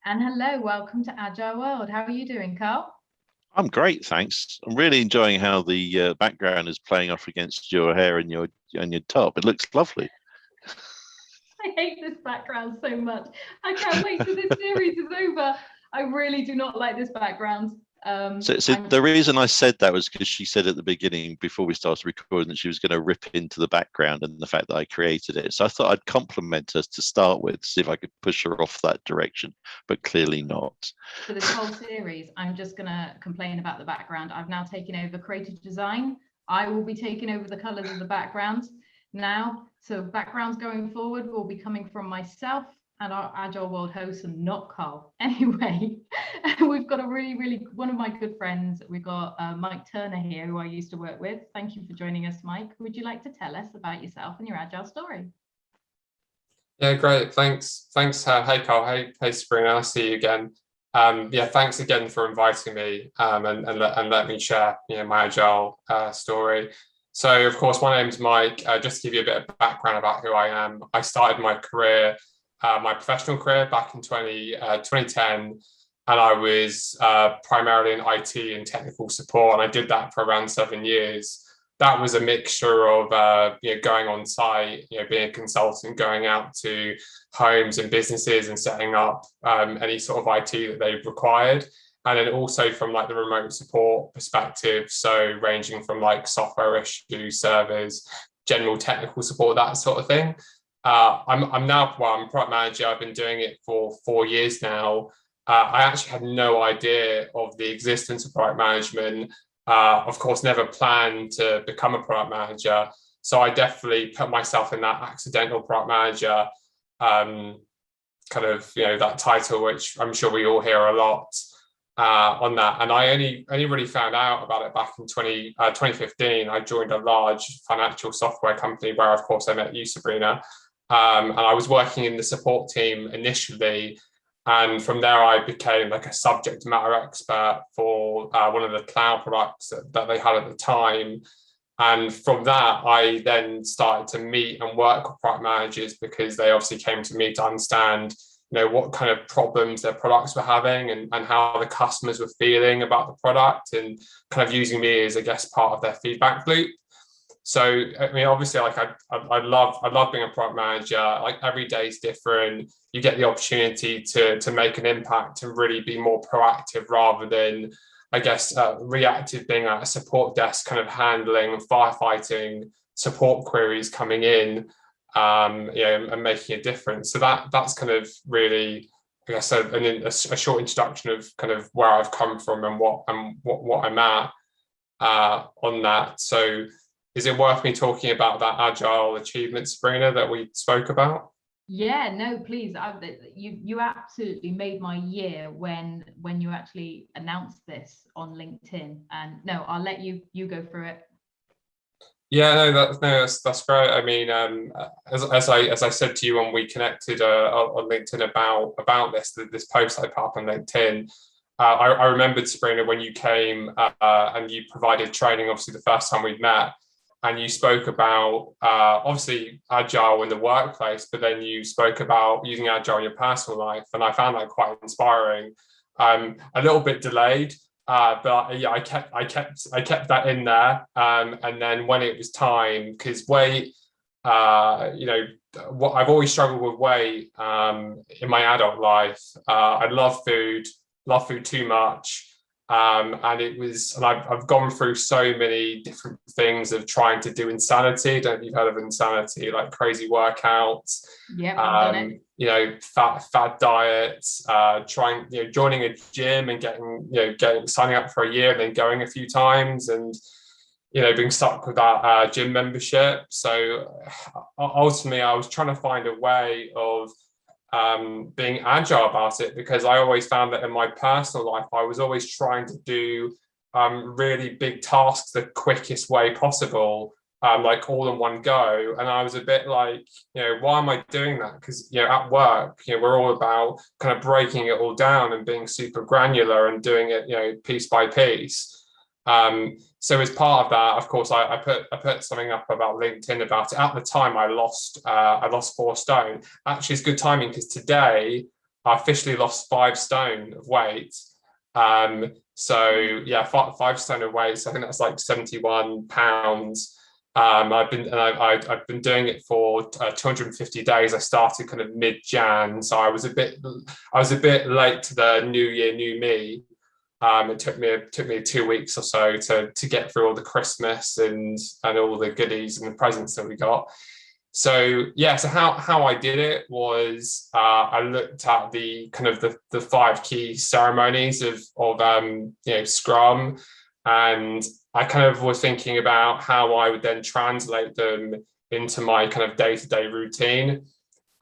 And hello, welcome to Agile World. How are you doing, Carl? I'm great, thanks. I'm really enjoying how the background is playing off against your hair and your top. It looks lovely. I hate this background so much. I can't wait till this series is over. I really do not like this background. So the reason I said that was because she said at the beginning, before we started recording, that she was going to rip into the background and the fact that I created it. So I thought I'd compliment her to start with, see if I could push her off that direction, but clearly not. For this whole series, I'm just going to complain about the background. I've now taken over creative design. I will be taking over the colors of the background now. So backgrounds going forward will be coming from myself and our Agile World hosts, and not Carl. Anyway, we've got a really one of my good friends. We've got Mike Turner here, who I used to work with. Thank you for joining us, Mike. Would you like to tell us about yourself and your Agile story? Yeah, great. Thanks. Hey, Carl. Hey, Sabrina. I'll see you again. Thanks again for inviting me and let me share my Agile story. So, of course, my name's Mike. Just to give you a bit of background about who I am, I started my career, my professional career back in 2010, and I was primarily in IT and technical support, and I did that for around 7 years. That was a mixture of going on site, being a consultant, going out to homes and businesses and setting up any sort of IT that they required. And then also from like the remote support perspective, so ranging from like software issues, servers, general technical support, that sort of thing. I'm product manager. I've been doing it for 4 years now. I actually had no idea of the existence of product management. Of course, never planned to become a product manager. So I definitely put myself in that accidental product manager that title, which I'm sure we all hear a lot on that. And I only really found out about it back in 2015. I joined a large financial software company where, of course, I met you, Sabrina. And I was working in the support team initially. And from there, I became like a subject matter expert for one of the cloud products that they had at the time. And from that, I then started to meet and work with product managers because they obviously came to me to understand, what kind of problems their products were having and how the customers were feeling about the product, and kind of using me as, I guess, part of their feedback loop. So, I mean, obviously, like I love being a product manager. Like every day is different. You get the opportunity to make an impact and really be more proactive rather than, I guess, reactive, being at a support desk, kind of handling and firefighting support queries coming in, and making a difference. So that's kind of really, I guess, a short introduction of kind of where I've come from and what I'm at on that. So, is it worth me talking about that Agile achievement, Sabrina, that we spoke about? Yeah, no, please. You absolutely made my year when you actually announced this on LinkedIn. And no, I'll let you go through it. Yeah, that's great. I mean, as I said to you when we connected on LinkedIn about this post I put up on LinkedIn. I remembered, Sabrina, when you came and you provided training, obviously the first time we'd met. And you spoke about obviously Agile in the workplace, but then you spoke about using Agile in your personal life, and I found that quite inspiring. A little bit delayed, but yeah, I kept that in there. And then when it was time, because weight, what I've always struggled with weight in my adult life. I love food too much. And I've gone through so many different things of trying to do insanity. Don't know if you've heard of insanity, like crazy workouts. Yeah, I've done it. Fad diets, joining a gym and getting signing up for a year and then going a few times, and being stuck with that gym membership. So ultimately, I was trying to find a way of being agile about it, because I always found that in my personal life, I was always trying to do really big tasks the quickest way possible, like all in one go. And I was a bit like, why am I doing that? Because, at work, we're all about kind of breaking it all down and being super granular and doing it, piece by piece. So as part of that, of course, I put something up about LinkedIn about it. At the time, I lost 4 stone. Actually, it's good timing because today I officially lost 5 stone of weight. So yeah, 5 stone of weight. So I think that's like 71 pounds. I've been doing it for 250 days. I started kind of mid-Jan, so I was a bit late to the new year, new me. It took me 2 weeks or so to get through all the Christmas and all the goodies and the presents that we got. So yeah, so how I did it was I looked at the kind of the 5 key ceremonies of Scrum, and I kind of was thinking about how I would then translate them into my kind of day-to-day routine.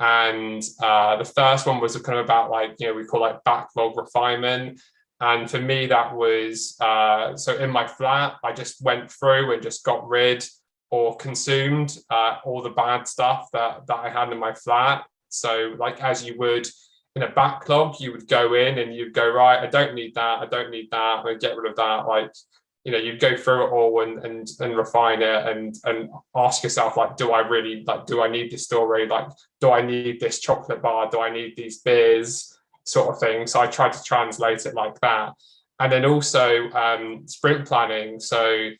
And the first one was kind of about we call backlog refinement. And for me, that was so in my flat, I just went through and just got rid or consumed all the bad stuff that I had in my flat. So as you would in a backlog, you would go in and you'd go, right, I don't need that, I'm gonna get rid of that. You'd go through it all and refine it and ask yourself, do I need this story? Do I need this chocolate bar? Do I need these beers? Sort of thing. So I tried to translate it like that. And then also sprint planning. So,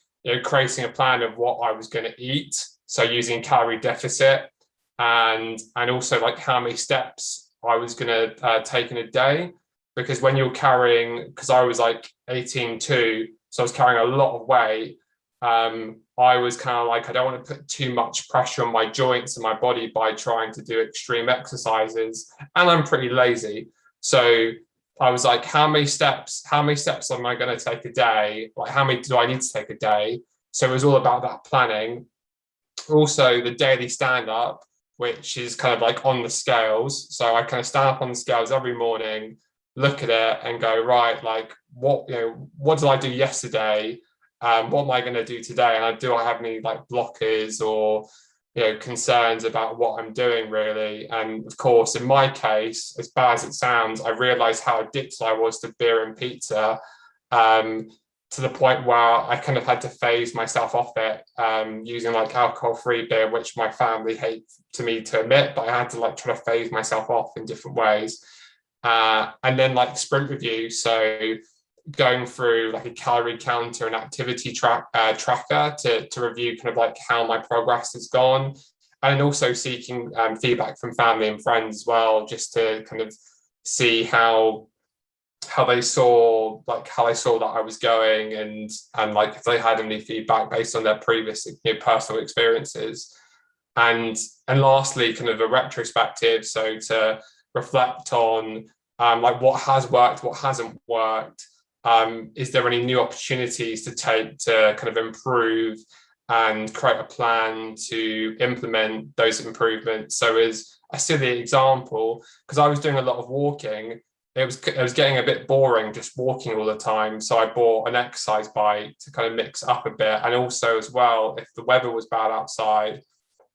creating a plan of what I was going to eat. So using calorie deficit and also how many steps I was going to take in a day. Because when you're carrying, because I was 18.2, so I was carrying a lot of weight. I was kind of I don't want to put too much pressure on my joints and my body by trying to do extreme exercises. And I'm pretty lazy. So I was how many steps am I going to take a day? How many do I need to take a day? So it was all about that planning. Also the daily stand up, which is kind of on the scales. So I kind of stand up on the scales every morning, look at it and go, right, what did I do yesterday? What am I going to do today? And do I have any blockers or concerns about what I'm doing really? And of course, in my case, as bad as it sounds, I realized how addicted I was to beer and pizza, to the point where I kind of had to phase myself off it, using alcohol-free beer, which my family hates to me to admit, but I had to try to phase myself off in different ways. And then sprint review, so going through a calorie counter and activity tracker to review kind of how my progress has gone, and also seeking feedback from family and friends as well, just to kind of see how they saw that I was going, and if they had any feedback based on their previous personal experiences. And lastly, kind of a retrospective, so to reflect on what has worked, what hasn't worked. Is there any new opportunities to take to kind of improve and create a plan to implement those improvements? So as a silly example, because I was doing a lot of walking, it was getting a bit boring just walking all the time. So I bought an exercise bike to kind of mix up a bit. And also as well, if the weather was bad outside,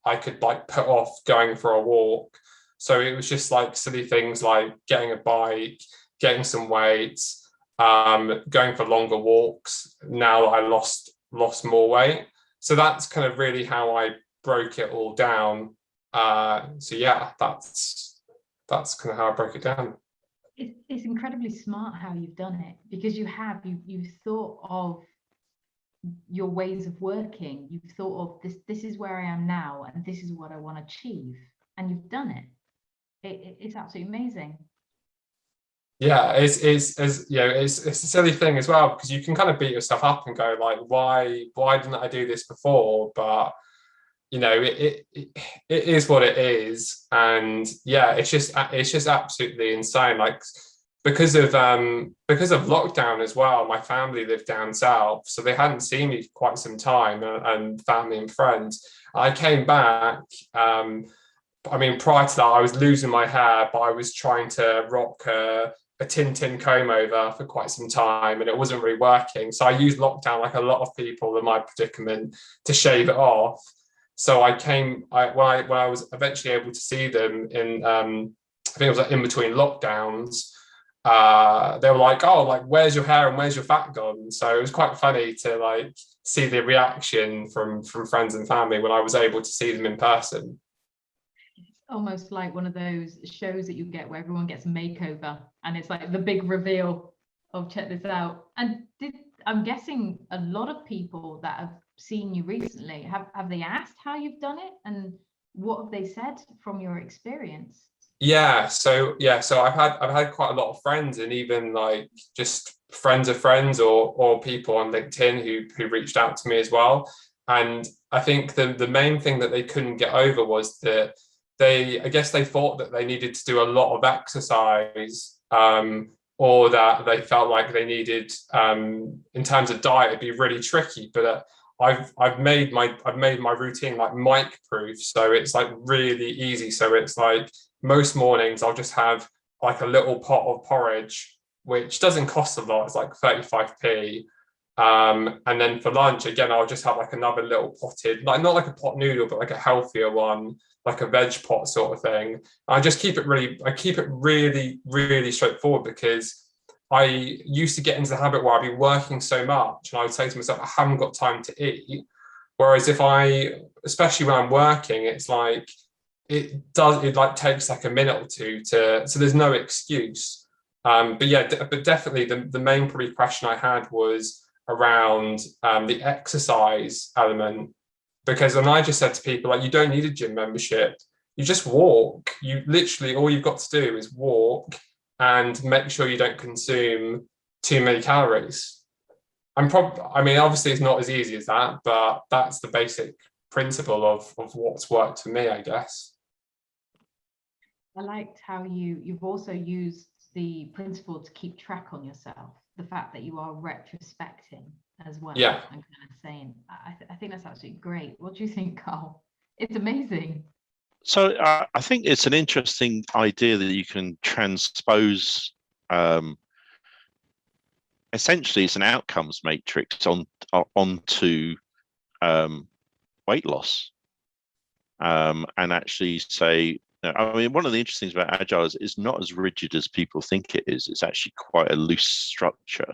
I could put off going for a walk. So it was just silly things like getting a bike, getting some weights, going for longer walks now that I lost more weight. So that's kind of really how I broke it all down. So yeah, that's kind of how I broke it down. It's incredibly smart how you've done it, because you've thought of your ways of working. You've thought of this is where I am now, and this is what I want to achieve, and you've done it. It's absolutely amazing. Yeah, it's a silly thing as well, because you can kind of beat yourself up and go why didn't I do this before? But it is what it is. And yeah, it's just absolutely insane. Because of lockdown as well, my family lived down south, so they hadn't seen me for quite some time, and family and friends. I came back. Prior to that, I was losing my hair, but I was trying to rock a Tintin comb over for quite some time, and it wasn't really working. So I used lockdown, like a lot of people in my predicament, to shave it off. So when I was eventually able to see them in, I think it was in between lockdowns, they were like, "Oh, where's your hair and where's your fat gone?" So it was quite funny to see the reaction from friends and family when I was able to see them in person. almost like one of those shows that you get where everyone gets a makeover and it's like the big reveal of check this out. And I'm guessing a lot of people that have seen you recently, have they asked how you've done it, and what have they said from your experience? So I've had quite a lot of friends, and even like just friends of friends or people on LinkedIn who reached out to me as well. And I think the main thing that they couldn't get over was that I guess they thought that they needed to do a lot of exercise, or that they felt like they needed, in terms of diet, it'd be really tricky. But I've made my routine like mic proof, so it's like really easy. So it's like most mornings I'll just have like a little pot of porridge, which doesn't cost a lot. It's like 35p. And then for lunch, again, I'll just have like another little potted, like not like a pot noodle, but like a healthier one, like a veg pot sort of thing. I keep it really, really straightforward, because I used to get into the habit where I'd be working so much and I would say to myself, I haven't got time to eat. Whereas especially when I'm working, it's like, it like takes like a minute or two so there's no excuse. But definitely the main probably question I had was around the exercise element, because when I just said to people, like, you don't need a gym membership, you just walk. You literally, all you've got to do is walk and make sure you don't consume too many calories. I mean, obviously it's not as easy as that, but that's the basic principle of what's worked for me, I guess. I liked how you've also used the principle to keep track on yourself, the fact that you are retrospecting as well. Yeah. And kind of saying, I think that's absolutely great. What do you think, Carl? It's amazing. So I think it's an interesting idea that you can transpose. Essentially, it's an outcomes matrix onto weight loss, and actually say, I mean, one of the interesting things about Agile is it's not as rigid as people think it is. It's actually quite a loose structure.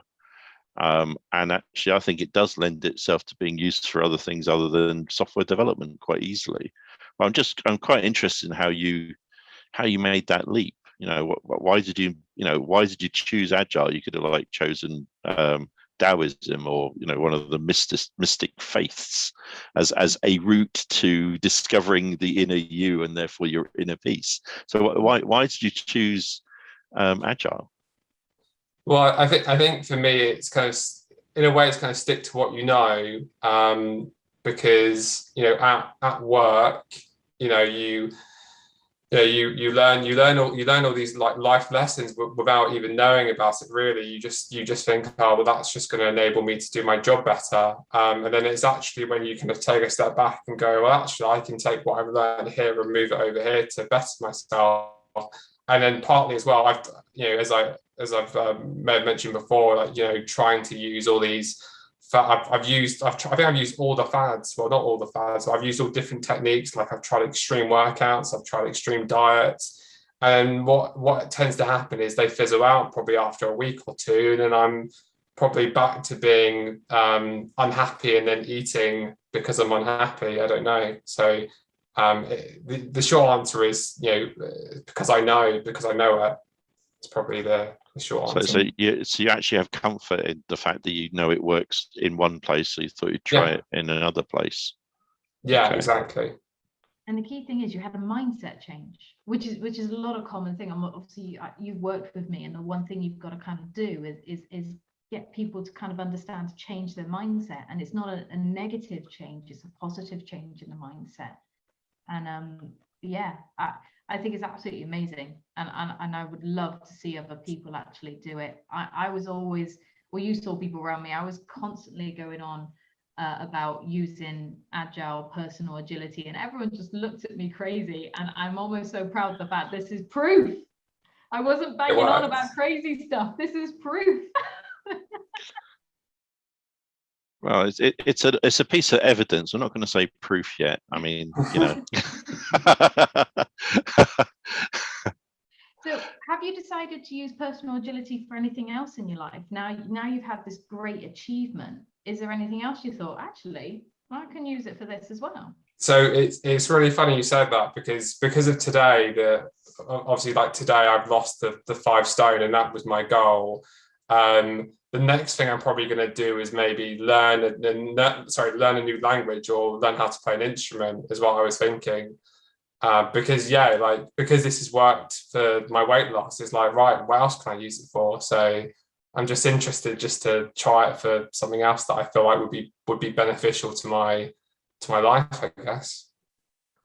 And actually, I think it does lend itself to being used for other things other than software development quite easily. But I'm quite interested in how you made that leap. Why did you choose Agile? You could have like chosen Taoism or one of the mystic faiths as a route to discovering the inner you and therefore your inner peace. So why did you choose Agile? Well, I think for me, it's kind of, in a way, it's kind of stick to what you know, because at work, you learn all these like life lessons without even knowing about it. Really, you just think, oh well, that's just going to enable me to do my job better. And then it's actually when you kind of take a step back and go, well, actually, I can take what I've learned here and move it over here to better myself. And then partly as well, as I've mentioned before, like trying to use all these. I think I've used all the fads. Well, not all the fads. I've used all different techniques. Like I've tried extreme workouts. I've tried extreme diets. And what tends to happen is they fizzle out probably after a week or two, and then I'm probably back to being unhappy and then eating because I'm unhappy. I don't know. So the short answer is because I know it. It's probably the short answer. So you actually have comfort in the fact that it works in one place, so you thought you'd try it in another place. Yeah, okay. Exactly. And the key thing is you had a mindset change, which is a lot of common thing. Obviously, you've worked with me, and the one thing you've got to kind of do is get people to kind of understand to change their mindset. And it's not a negative change; it's a positive change in the mindset. And I think it's absolutely amazing, and I would love to see other people actually do it. I was always, well, you saw people around me, I was constantly going on about using Agile personal agility, and everyone just looked at me crazy. And I'm almost so proud of the fact this is proof. I wasn't banging on about crazy stuff. This is proof. Well, it's a piece of evidence. I'm not going to say proof yet. I mean, So have you decided to use personal agility for anything else in your life? Now you've had this great achievement. Is there anything else you thought, actually, I can use it for this as well? So it's really funny you said that, because of today, obviously like today I've lost the 5 stone, and that was my goal. The next thing I'm probably going to do is maybe learn a new language, or learn how to play an instrument, is what I was thinking. Because this has worked for my weight loss, it's like, right, what else can I use it for? So I'm just interested just to try it for something else that I feel like would be beneficial to my life, I guess.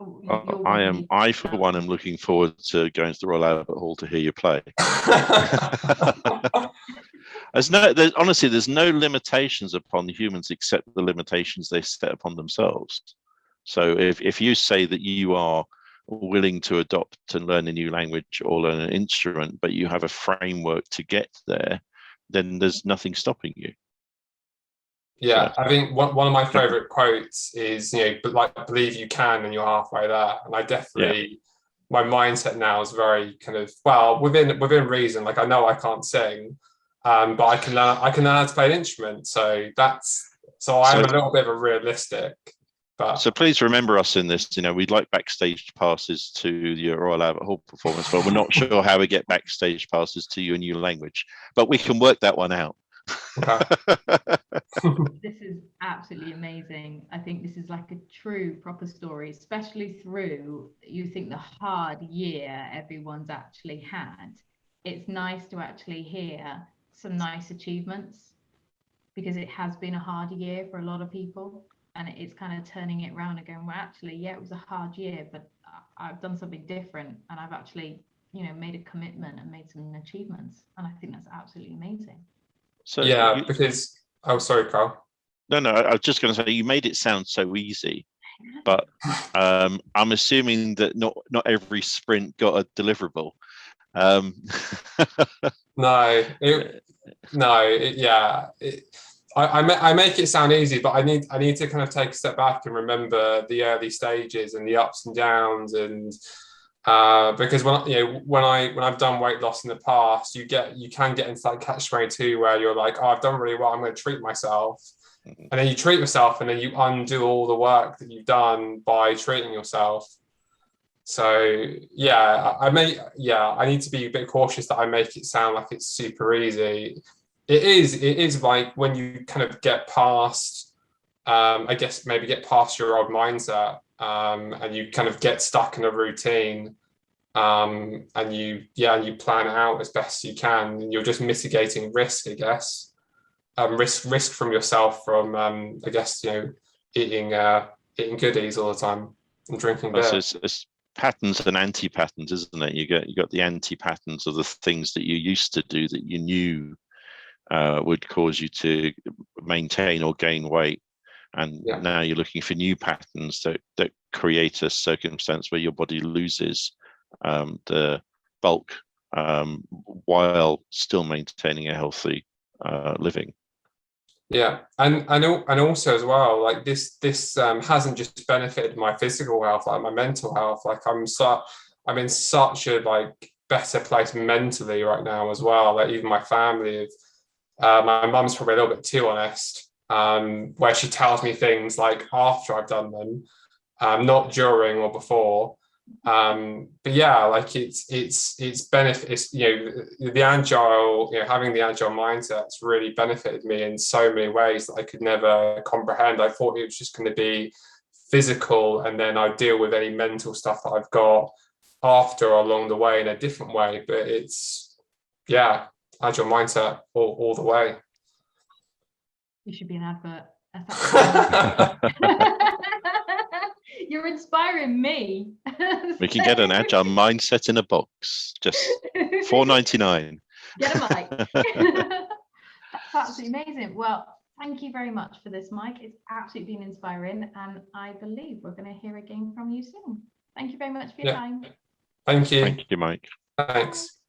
I for one am looking forward to going to the Royal Albert Hall to hear you play. Honestly, there's no limitations upon humans except the limitations they set upon themselves. So if you say that you are willing to adopt and learn a new language or learn an instrument, but you have a framework to get there, then there's nothing stopping you. Yeah, so I think one of my favorite quotes is, but like, believe you can and you're halfway there. And I definitely, my mindset now is very kind of, well, within reason. Like, I know I can't sing, but I can learn how to play an instrument. So I am a little bit of a realistic. But so please remember us in this. We'd like backstage passes to your Royal Albert Hall performance, but we're not sure how we get backstage passes to your new language. But we can work that one out. Okay. This is absolutely amazing. I think this is like a true proper story, especially through, you think, the hard year everyone's actually had. It's nice to actually hear some nice achievements, because it has been a hard year for a lot of people, and it's kind of turning it around and going, well, actually, yeah, it was a hard year, but I've done something different, and I've actually, made a commitment and made some achievements, and I think that's absolutely amazing. So yeah, because sorry, Carl. No, I was just going to say, you made it sound so easy, but I'm assuming that not every sprint got a deliverable. I make it sound easy, but I need to kind of take a step back and remember the early stages and the ups and downs, and because when I've done weight loss in the past, you can get into that catch-22 where you're like, oh, I've done really well, I'm going to treat myself, and then you treat yourself, and then you undo all the work that you've done by treating yourself. So I need to be a bit cautious that I make it sound like it's super easy. It is like when you kind of get past, I guess maybe get past your old mindset, and you kind of get stuck in a routine, and you plan it out as best you can, and you're just mitigating risk, I guess. Risk from yourself, from I guess eating goodies all the time and drinking beer. It's patterns and anti-patterns, isn't it? You got the anti-patterns of the things that you used to do that you knew would cause you to maintain or gain weight, and now you're looking for new patterns that create a circumstance where your body loses the bulk while still maintaining a healthy living. Yeah, and also as well, like this hasn't just benefited my physical health, like my mental health. Like I'm in such a like better place mentally right now as well. Like even my family, my mum's probably a little bit too honest, where she tells me things like after I've done them, not during or before. But yeah, like it's benefits, the agile, having the agile mindset's really benefited me in so many ways that I could never comprehend. I thought it was just going to be physical, and then I'd deal with any mental stuff that I've got after or along the way in a different way. But it's agile mindset all the way. You should be an advert. You're inspiring me. We can get an agile mindset in a box, just $4.99. Get a mic. That's absolutely amazing. Well, thank you very much for this, Mike. It's absolutely been inspiring, and I believe we're going to hear again from you soon. Thank you very much for your time. Thank you. Thank you, Mike. Thanks.